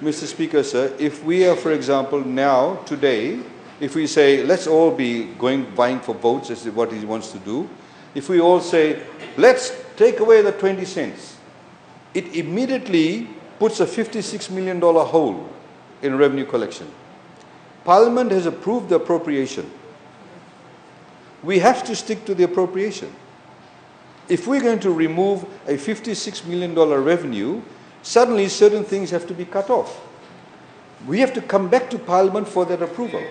Mr. Speaker, sir, if we are, for example, now, today, if we say, let's all be vying for votes, as what he wants to do, if we all say, let's take away the 20 cents, it immediately puts a $56 million hole in revenue collection. Parliament has approved the appropriation. We have to stick to the appropriation. If we're going to remove a $56 million revenue, suddenly certain things have to be cut off. We have to come back to Parliament for that approval.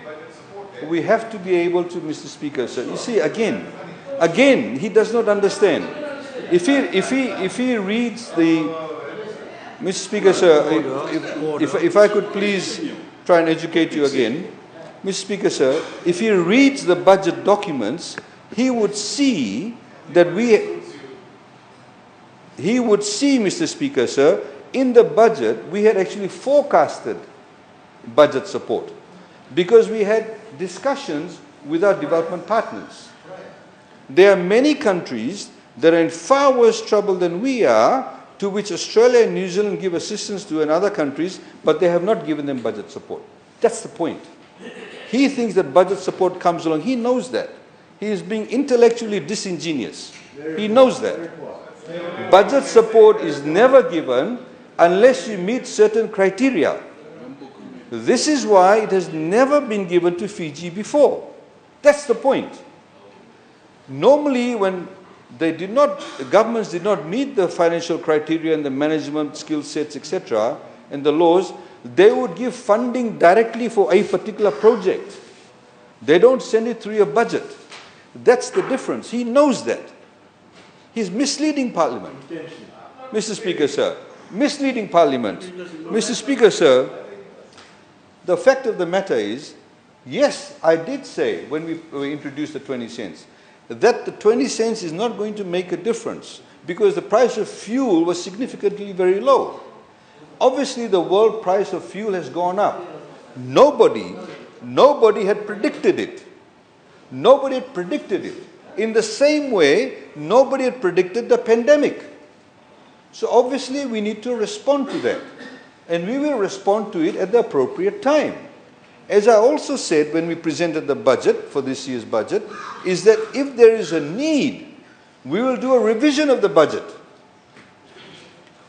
We have to be able to, Mr. Speaker, sir. You see, again, he does not understand. If he reads the, Mr. Speaker, sir, if I could please try and educate you again, Mr. Speaker, sir, if he reads the budget documents, he would see that Mr. Speaker, sir, in the budget, we had actually forecasted budget support because we had discussions with our development partners. There are many countries that are in far worse trouble than we are, to which Australia and New Zealand give assistance to, and other countries, but they have not given them budget support. That's the point. He thinks that budget support comes along. He knows that. He is being intellectually disingenuous. He knows that. Budget support is never given unless you meet certain criteria. This is why it has never been given to Fiji before. That's the point. Normally, when governments did not meet the financial criteria and the management skill sets, etc., and the laws, they would give funding directly for a particular project. They don't send it through a budget. That's the difference. He knows that. He's misleading Parliament. Mr. Speaker, sir. Misleading Parliament. Mr. Speaker, sir, the fact of the matter is, yes, I did say when we introduced the 20 cents, that the 20 cents is not going to make a difference because the price of fuel was significantly very low. Obviously, the world price of fuel has gone up. Nobody had predicted it. Nobody had predicted it. In the same way, nobody had predicted the pandemic. So obviously, we need to respond to that. And we will respond to it at the appropriate time. As I also said when we presented the budget for this year's budget, is that if there is a need, we will do a revision of the budget.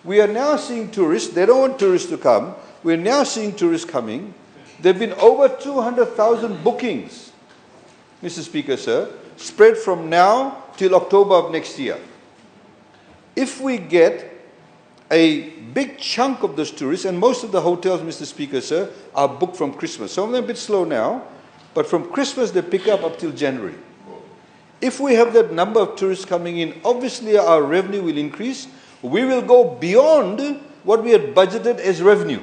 We are now seeing tourists. They don't want tourists to come. We're now seeing tourists coming. There have been over 200,000 bookings, Mr. Speaker, sir, spread from now till October of next year. If we get a big chunk of those tourists, and most of the hotels, Mr. Speaker, sir, are booked from Christmas. Some of them a bit slow now, but from Christmas they pick up till January. If we have that number of tourists coming in, obviously our revenue will increase. We will go beyond what we had budgeted as revenue.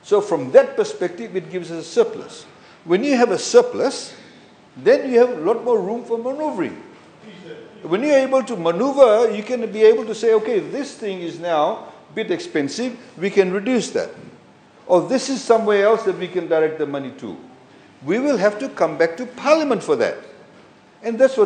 So from that perspective, it gives us a surplus. When you have a surplus, then you have a lot more room for maneuvering. When you're able to maneuver, you can be able to say, okay, this thing is now a bit expensive, we can reduce that. Or this is somewhere else that we can direct the money to. We will have to come back to Parliament for that. And that's what